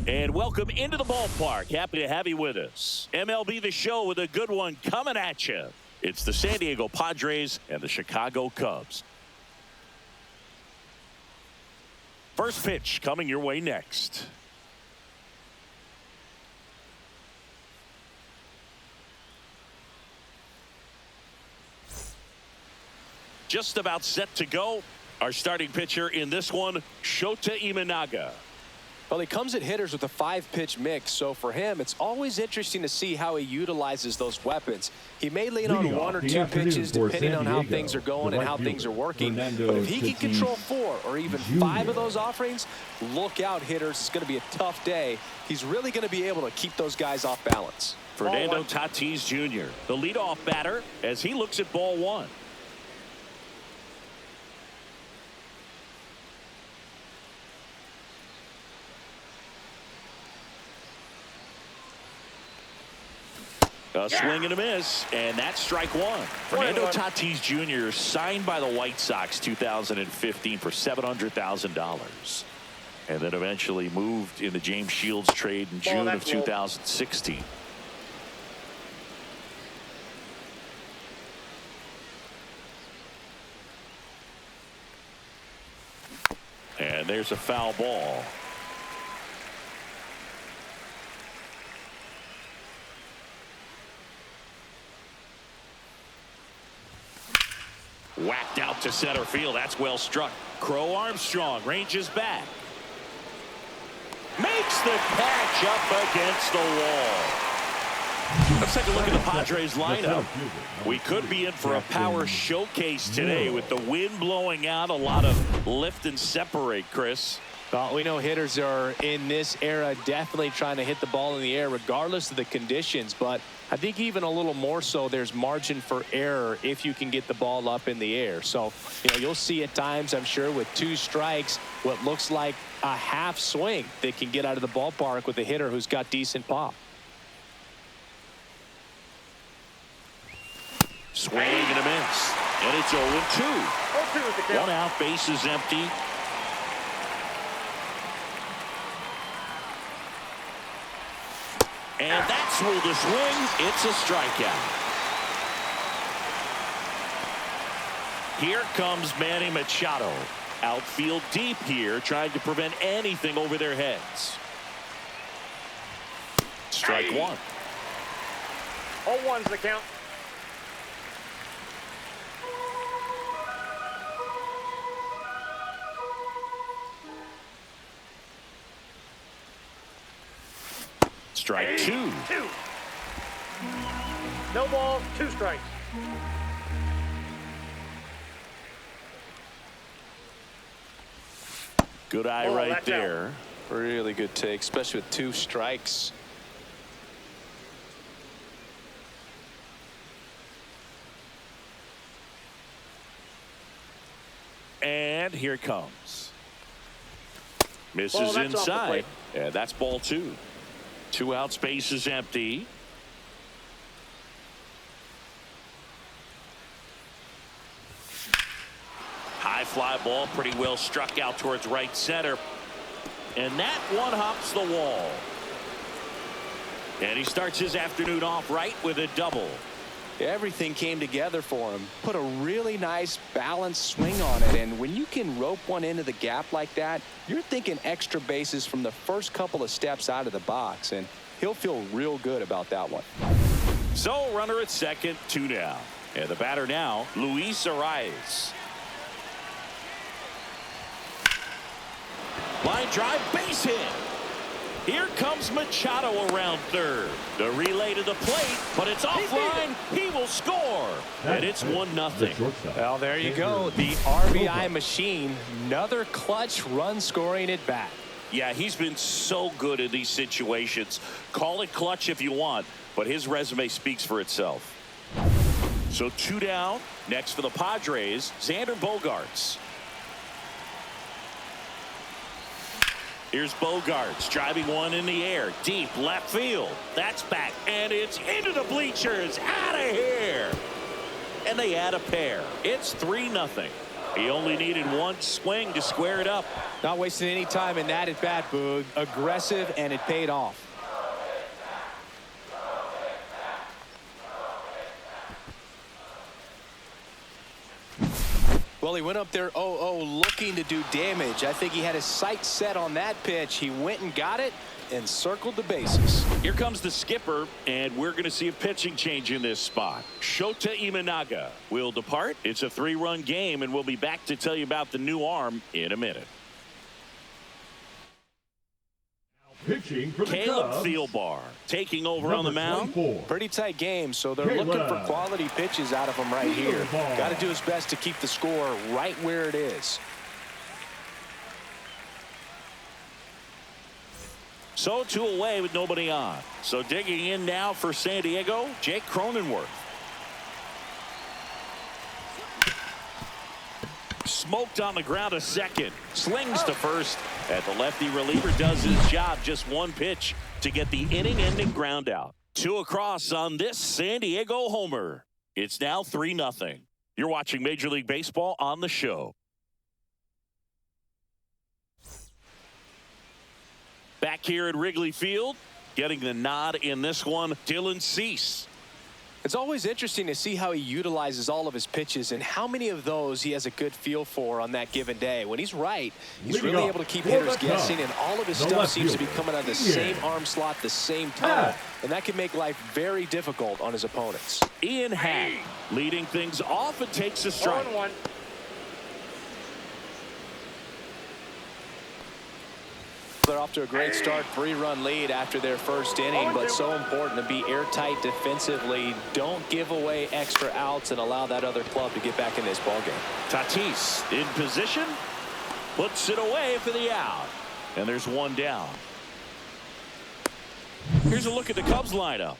And welcome into the ballpark. Happy to have you with us. MLB The Show with a good one coming at you. It's the San Diego Padres and the Chicago Cubs. First pitch coming your way next. Just about set to go. Our starting pitcher in this one, Shota Imanaga. Well, he comes at hitters with a 5-pitch mix, so for him, it's always interesting to see how he utilizes those weapons. He may lean on 1 or 2 pitches depending on how things are going and how things are working. But if he can control 4 or even 5 of those offerings, look out, hitters. It's going to be a tough day. He's really going to be able to keep those guys off balance. Fernando Tatis Jr., the leadoff batter, as he looks at ball 1. A swing and a miss, and that's strike 1. Fernando Tatis Jr. signed by the White Sox 2015 for $700,000. And then eventually moved in the James Shields trade in June of 2016. And there's a foul ball. Whacked out to center field. That's well struck. Crow Armstrong ranges back. Makes the catch up against the wall. Let's take a look at the Padres lineup. We could be in for a power showcase today with the wind blowing out. A lot of lift and separate, Chris. Well, we know hitters are in this era definitely trying to hit the ball in the air regardless of the conditions, but I think even a little more so there's margin for error if you can get the ball up in the air. So, you'll see at times, I'm sure, with 2 strikes, what looks like a half swing that can get out of the ballpark with a hitter who's got decent pop. Swing and a miss. And it's 0-2. 1 out, base is empty. And that's with the swing. It's a strikeout. Here comes Manny Machado. Outfield deep here, trying to prevent anything over their heads. Strike 1. 0-1's the count. Strike 2. No balls, 2 strikes. Good eye right there. Really good take, especially with 2 strikes. And here it comes. Misses inside. Yeah, that's ball 2. 2 out, space is empty. High fly ball, pretty well struck out towards right center. And that one hops the wall. And he starts his afternoon off right with a double. Everything came together for him. Put a really nice balanced swing on it, and when you can rope one into the gap like that, you're thinking extra bases from the first couple of steps out of the box, and he'll feel real good about that one. So runner at second, 2 down. And the batter now, Luis Arias. Line drive, base hit. Here comes Machado around third. The relay to the plate, but it's offline. He will score. And it's 1-0. Well, there you go. The RBI machine. Another clutch run scoring at bat. Yeah, he's been so good in these situations. Call it clutch if you want, but his resume speaks for itself. So 2 down. Next for the Padres, Xander Bogaerts. Here's Bogaerts driving one in the air, deep left field. That's back, and it's into the bleachers, out of here. And they add a pair. It's 3-0. He only needed one swing to square it up. Not wasting any time in that at bat, Boog. Aggressive, and it paid off. Well, he went up there 0-0 looking to do damage. I think he had his sights set on that pitch. He went and got it and circled the bases. Here comes the skipper, and we're going to see a pitching change in this spot. Shota Imanaga will depart. It's a 3-run game, and we'll be back to tell you about the new arm in a minute. Pitching for the Caleb Cubs, Thielbar taking over on the mound. 24. Pretty tight game, so they're looking for quality pitches out of him right here. Got to do his best to keep the score right where it is. So 2 away with nobody on. So digging in now for San Diego, Jake Cronenworth. Smoked on the ground to second. Slings to first. And the lefty reliever does his job. Just one pitch to get the inning-ending ground out. 2 across on this San Diego homer. It's now 3-0. You're watching Major League Baseball on the show. Back here at Wrigley Field, getting the nod in this one, Dylan Cease. It's always interesting to see how he utilizes all of his pitches and how many of those he has a good feel for on that given day. When he's right, he's really able to keep hitters guessing, and all of his stuff seems to be coming out of the same arm slot, the same tunnel, and that can make life very difficult on his opponents. Ian Happ leading things off and takes a strike. 0-1. They're off to a great start, 3-run lead after their first inning, but so important to be airtight defensively. Don't give away extra outs and allow that other club to get back in this ballgame. Tatis in position, puts it away for the out, and there's one down. Here's a look at the Cubs lineup.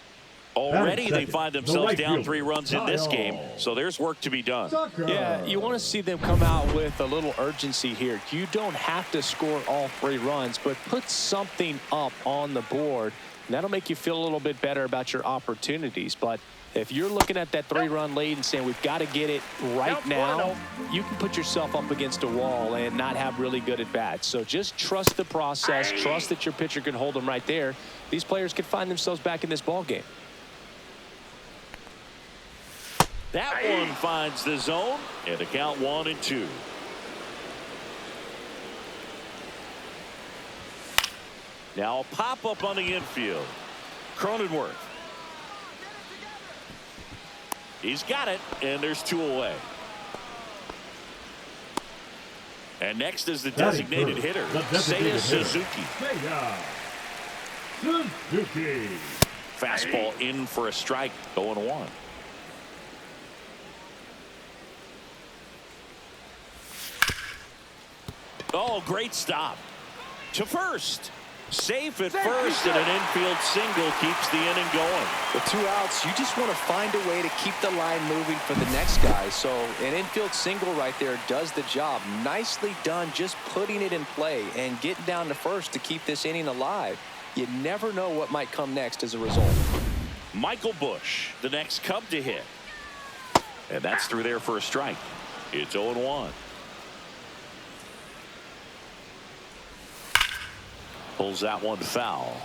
Already they find themselves down 3 runs in this game, so there's work to be done. Yeah, you want to see them come out with a little urgency here. You don't have to score all 3 runs, but put something up on the board. And that'll make you feel a little bit better about your opportunities. But if you're looking at that 3-run lead and saying we've got to get it right now, you can put yourself up against a wall and not have really good at bats. So just trust the process. Trust that your pitcher can hold them right there. These players can find themselves back in this ball game. That one finds the zone, and the count 1-2. Now a pop-up on the infield. Cronenworth. He's got it, and there's 2 away. And next is the designated hitter, Seiya Suzuki. Suzuki. Fastball in for a strike, 0-1. Oh, great stop to first. Safe at first, and an infield single keeps the inning going. With 2 outs, you just want to find a way to keep the line moving for the next guy. So an infield single right there does the job. Nicely done, just putting it in play and getting down to first to keep this inning alive. You never know what might come next as a result. Michael Busch, the next Cub to hit. And that's through there for a strike. It's 0-1. Pulls that one foul.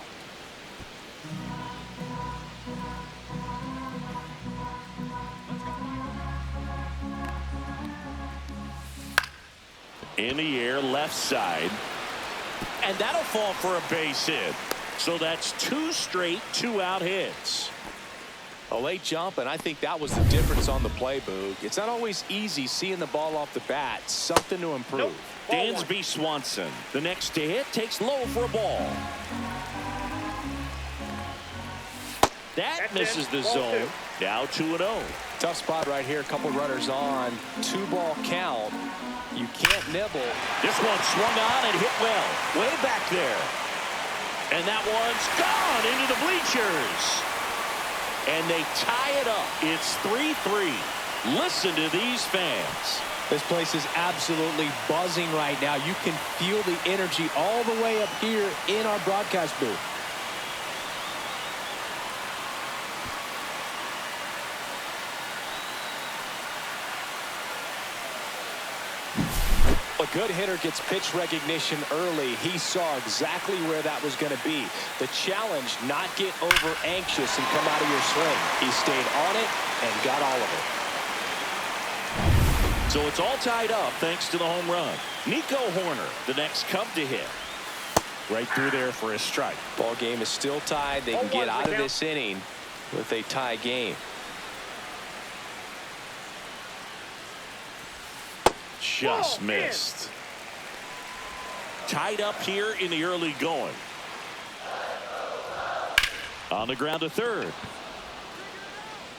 In the air, left side. And that'll fall for a base hit. So that's 2 straight 2-out hits. A late jump, and I think that was the difference on the play, Boog. It's not always easy seeing the ball off the bat. Something to improve. Nope. Dansby Swanson, the next to hit, takes low for a ball. That misses the zone. Now 2-0. Tough spot right here. A couple runners on. 2-ball count. You can't nibble. This one swung on and hit well. Way back there. And that one's gone into the bleachers. And they tie it up. It's 3-3. Listen to these fans. This place is absolutely buzzing right now. You can feel the energy all the way up here in our broadcast booth. If a good hitter gets pitch recognition early, he saw exactly where that was going to be. The challenge, not get over anxious and come out of your swing. He stayed on it and got all of it. So it's all tied up thanks to the home run. Nico Horner, the next Cub to hit. Right through there for a strike. Ball game is still tied. They can get out of this inning with a tie game. Just missed. Tied up here in the early going. On the ground to third.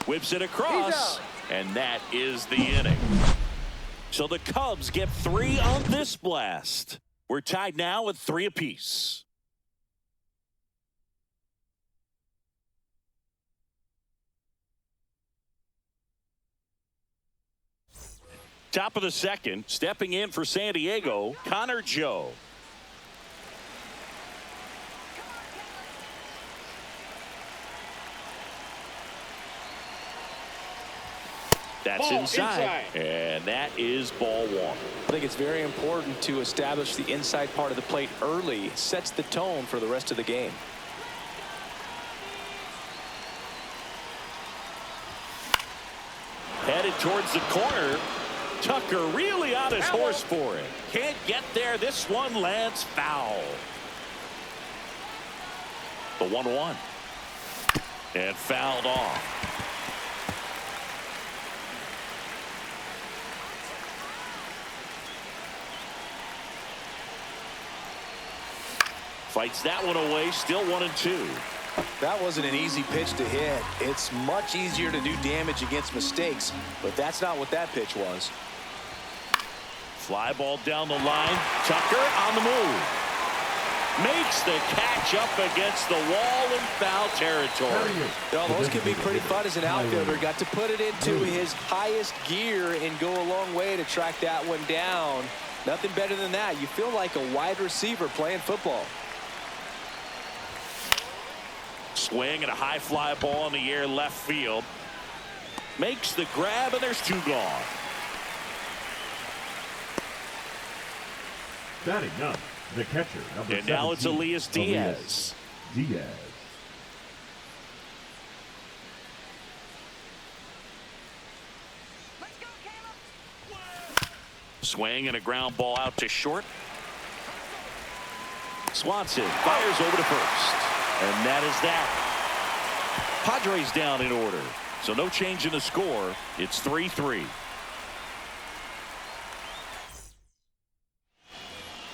Whips it across. And that is the inning. So the Cubs get 3 on this blast. We're tied now at 3 apiece. Top of the second, stepping in for San Diego, Connor Joe. That's inside. And that is ball 1. I think it's very important to establish the inside part of the plate early. It sets the tone for the rest of the game. Headed towards the corner. Tucker really on his horse for it. Can't get there. This one lands foul. The 1-1. And fouled off. Fights that one away. Still 1-2. That wasn't an easy pitch to hit. It's much easier to do damage against mistakes, but that's not what that pitch was. Fly ball down the line. Tucker on the move. Makes the catch up against the wall in foul territory. Well, those can be pretty fun as an outfielder. Got to put it into his highest gear and go a long way to track that one down. Nothing better than that. You feel like a wide receiver playing football. Swing and a high fly ball in the air left field. Makes the grab, and there's 2 gone. Batting up, the catcher, number And now it's 17, Elias Diaz. Swing and a ground ball out to short. Swanson fires over to first. And that is that. Padres down in order. So no change in the score. It's 3-3.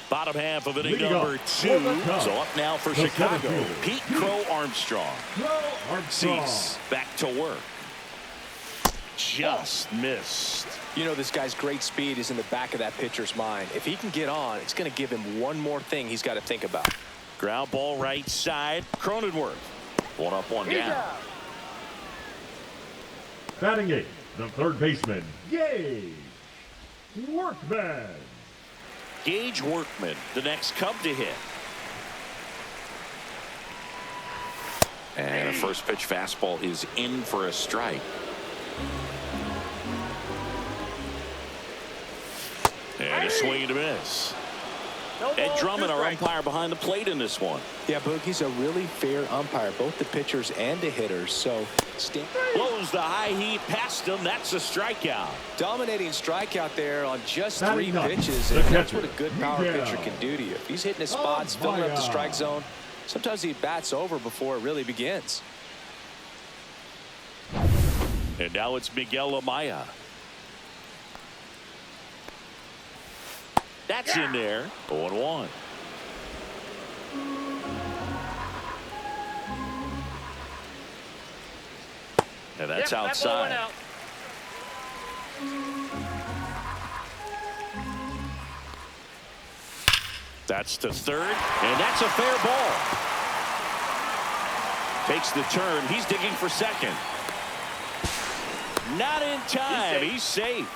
Bottom half of inning number 2. So up now for Chicago. Pete Crow Armstrong. Cease back to work. Just missed. You know, this guy's great speed is in the back of that pitcher's mind. If he can get on, it's going to give him one more thing he's got to think about. Ground ball right side. Cronenworth. 1 up, 1 down. Batting 8, the third baseman, Gage Workman. Gage Workman, the next Cub to hit. And a first pitch fastball is in for a strike. And a swing and a miss. Ed Drummond, our umpire behind the plate in this one. Yeah, Boogie's a really fair umpire, both the pitchers and the hitters. So, blows the high heat past him. That's a strikeout. Dominating strikeout there on just 3 pitches. And that's what a good power pitcher can do to you. If he's hitting his spots, filling up the strike zone, sometimes he bats over before it really begins. And now it's Miguel Amaya. That's in there. 0-1. And that's outside. That's to third, and that's a fair ball. Takes the turn. He's digging for second. Not in time. He's safe.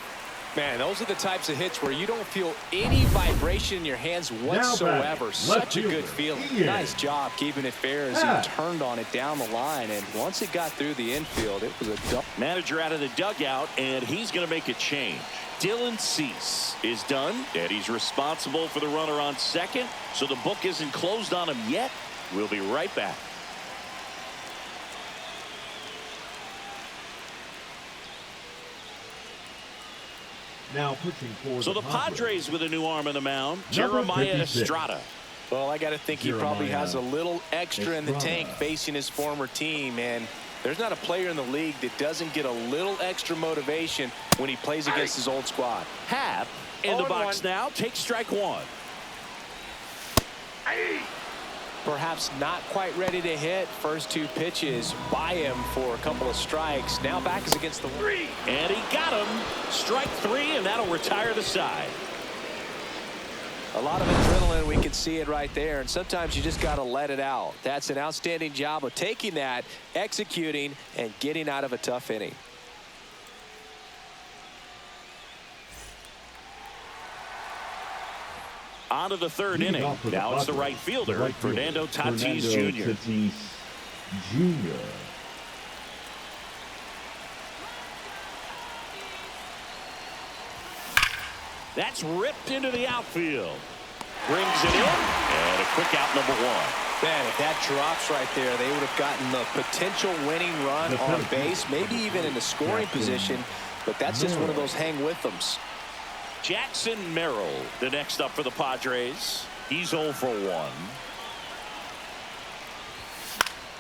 Man, those are the types of hits where you don't feel any vibration in your hands whatsoever. Such a good feeling. Nice job keeping it fair as he turned on it down the line. And once it got through the infield, it was a double. Manager out of the dugout, and he's going to make a change. Dylan Cease is done, and he's responsible for the runner on second. So the book isn't closed on him yet. We'll be right back. Now pitching for so the Padres with a new arm on the mound, Jeremiah Estrada. Well, I got to think he probably has a little extra in the tank facing his former team, and there's not a player in the league that doesn't get a little extra motivation when he plays against his old squad. Happ in the box now, takes strike one. Perhaps not quite ready to hit. First two pitches by him for a couple of strikes. Now back is against the three. And he got him. Strike three, and that'll retire the side. A lot of adrenaline, we can see it right there, and sometimes you just got to let it out. That's an outstanding job of taking that, executing, and getting out of a tough inning. On to the third inning. Now it's the right fielder, Fernando Tatis Jr. That's ripped into the outfield. Brings it in, and a quick out, number one. Man, if that drops right there, they would have gotten the potential winning run on base, maybe even in the scoring position, but that's just one of those hang with thems. Jackson Merrill, the next up for the Padres. He's 0 for 1.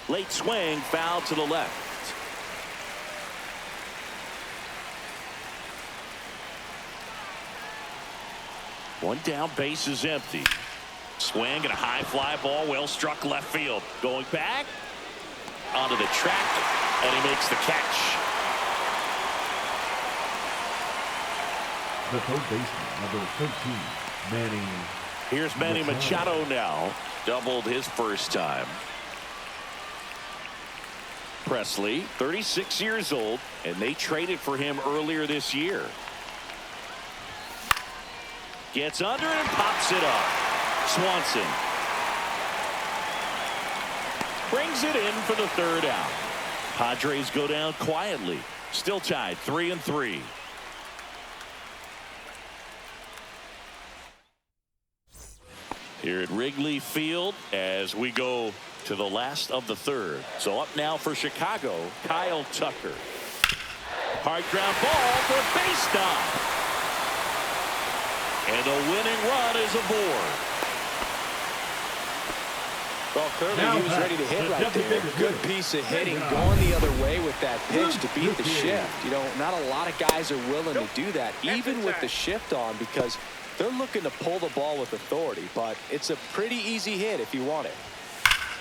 Late swing, foul to the left. One down, base is empty. Swing and a high fly ball, well struck left field. Going back onto the track, and he makes the catch. The third baseman, number 13, Manny. Here's Manny Machado now. Doubled his first time. Presley, 36 years old, and they traded for him earlier this year. Gets under and pops it up. Swanson brings it in for the third out. Padres go down quietly. Still tied 3-3. Here at Wrigley Field as we go to the last of the third. So up now for Chicago, Kyle Tucker. Hard ground ball for a base stop. And the winning run is aboard. Well, clearly he was ready to hit right there. Good piece of hitting, going the other way with that pitch to beat the shift. You know, not a lot of guys are willing to do that, even with the shift on, because they're looking to pull the ball with authority, but it's a pretty easy hit if you want it.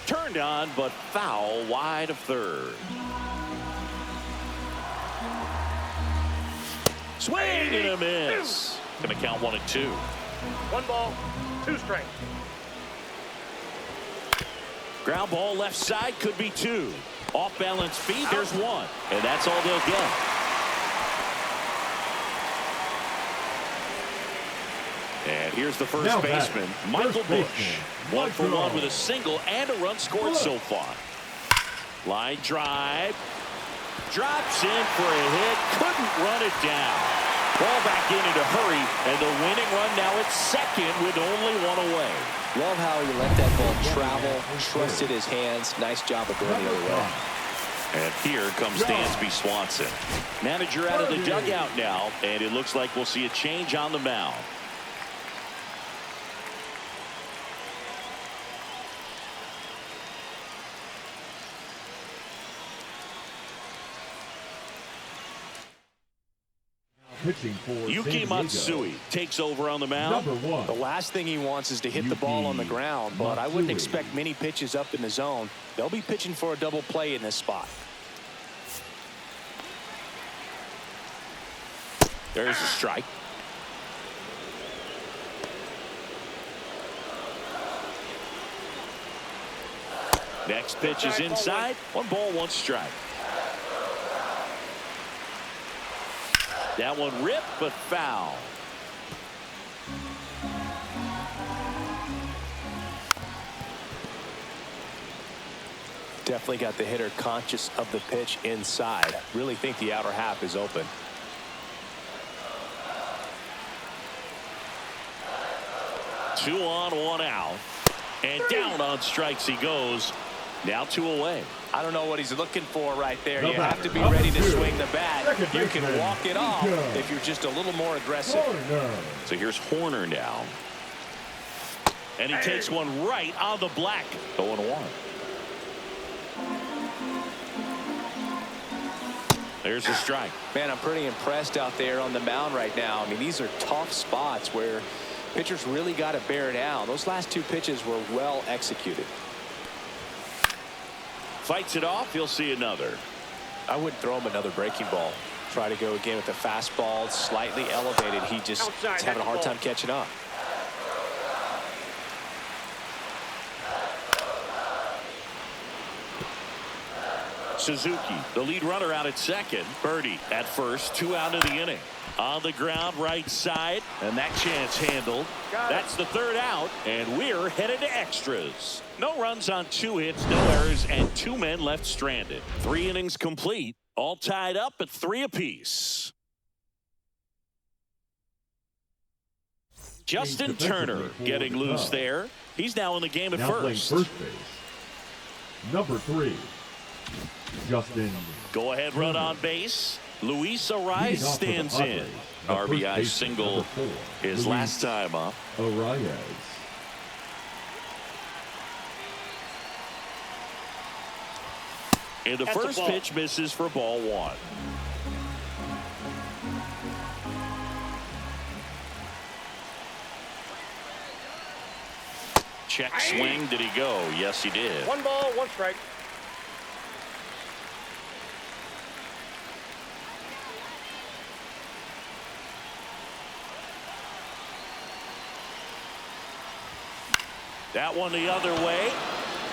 Turned on, but foul wide of third. Swing and a miss. Gonna count 1-2. 1 ball, 2 strikes. Ground ball left side, could be 2. Off balance feed, there's 1. And that's all they'll get. And here's the first baseman, Michael Busch. 1 for 1 with a single and a run scored so far. Line drive. Drops in for a hit. Couldn't run it down. Ball back in a hurry. And the winning run now at second with only 1 away. Love how he let that ball travel, trusted his hands. Nice job of going the other way. And here comes Dansby Swanson. Manager out of the dugout now. And it looks like we'll see a change on the mound. Pitching for Yuki Matsui takes over on the mound. Number 1. The last thing he wants is to hit the ball on the ground, but I wouldn't expect many pitches up in the zone. They'll be pitching for a double play in this spot. There's a strike. Next pitch is inside. 1 ball, 1 strike. That one ripped, but foul. Definitely got the hitter conscious of the pitch inside. Really think the outer half is open. Two on, one out. And down on strikes he goes. Now 2 away. I don't know what he's looking for right there. You have to be ready to swing the bat. You can walk it off if you're just a little more aggressive. So here's Horner now. And he takes one right on the black. 0-1. There's a strike. Man, I'm pretty impressed out there on the mound right now. I mean, these are tough spots where pitchers really got to bear down. Those last 2 pitches were well executed. Fights it off. He'll see another. I wouldn't throw him another breaking ball. Try to go again with the fastball slightly elevated. He just is having a hard time catching up. Suzuki, the lead runner, out at second. Birdie at first. 2 out of the inning. On the ground, right side, and that chance handled. That's the 3rd out, and we're headed to extras. No runs on 2 hits, no errors, and 2 men left stranded. 3 innings complete, all tied up at 3 apiece. Justin Turner getting loose there. He's now in the game at first. First base. Number 3, Justin. Go ahead, run on base. Luis Arraez stands in. RBI single his last time up. Arraez. And the first pitch misses for ball 1. Check swing. Did he go? Yes, he did. 1 ball, 1 strike. That one the other way.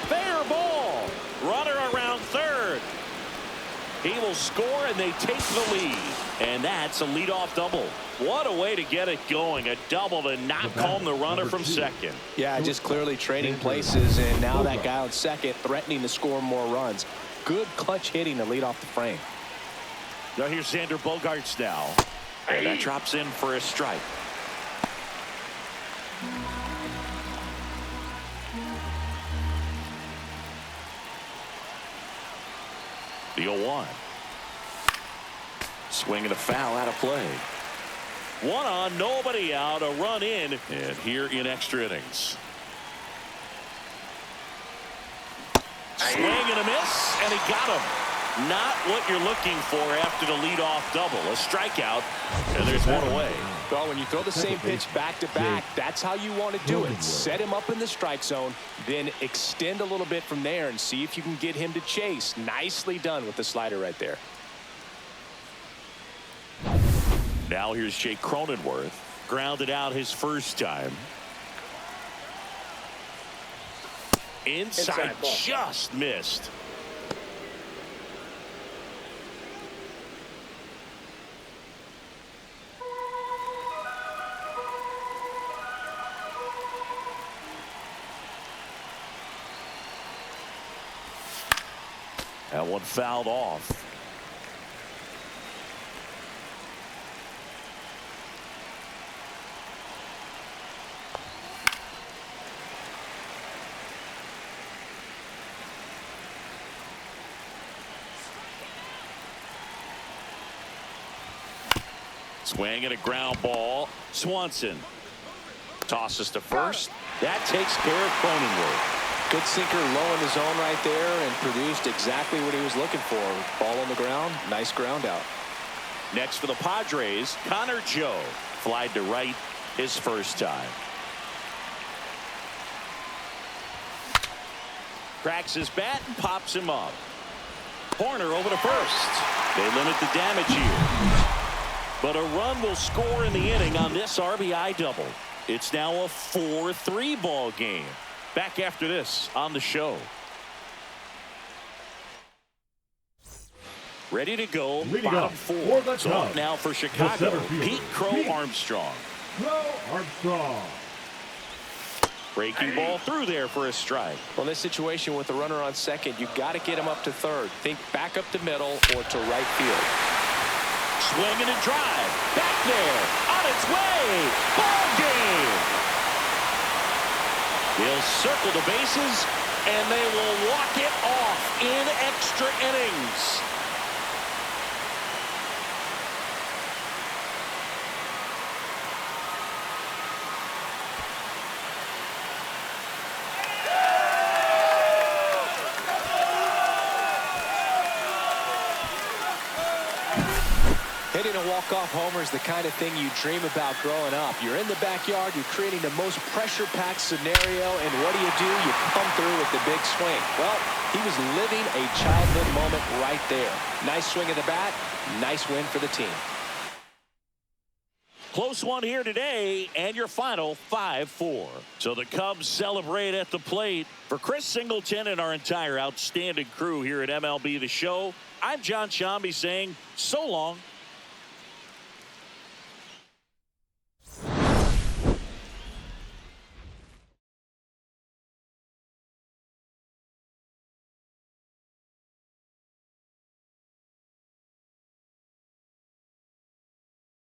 Fair ball. Runner around third. He will score, and they take the lead. And that's a leadoff double. What a way to get it going. A double to knock home the runner from second. Yeah, just clearly trading places, and now that guy on second threatening to score more runs. Good clutch hitting to lead off the frame. Now here's Xander Bogaerts now. And that drops in for a strike. The 0-1. Swing and a foul out of play. 1 on, nobody out, a run in, and here in extra innings. Swing and a miss, and he got him. Not what you're looking for after the leadoff double. A strikeout, and there's 1 away. Well, when you throw the same pitch back-to-back, that's how you want to do it. Set him up in the strike zone, then extend a little bit from there and see if you can get him to chase. Nicely done with the slider right there. Now here's Jake Cronenworth. Grounded out his first time. Inside just missed. That one fouled off. Swing and a ground ball. Swanson tosses to first. That takes care of Cronenworth. Good sinker low in the zone right there and produced exactly what he was looking for. Ball on the ground. Nice ground out. Next for the Padres, Connor Joe. Flied to right his first time. Cracks his bat and pops him up. Horner over to first. They limit the damage here. But a run will score in the inning on this RBI double. It's now a 4-3 ball game. Back after this on the show. Ready to go. Leading Bottom up four. for the So Cubs, now for the Chicago, center fielder, Pete Crow Armstrong. Crow Armstrong. Breaking ball through there for a strike. Well, in this situation with the runner on second, you got to get him up to third. Think back up the middle or to right field. Swing and a drive. Back there. On its way. Ball game. He'll circle the bases, and they will walk it off in extra innings. Hitting a walk-off homer is the kind of thing you dream about growing up. You're in the backyard, you're creating the most pressure-packed scenario, and what do? You come through with the big swing. Well, he was living a childhood moment right there. Nice swing of the bat, nice win for the team. Close one here today, and your final 5-4. So the Cubs celebrate at the plate. For Chris Singleton and our entire outstanding crew here at MLB The Show, I'm John Shambi saying so long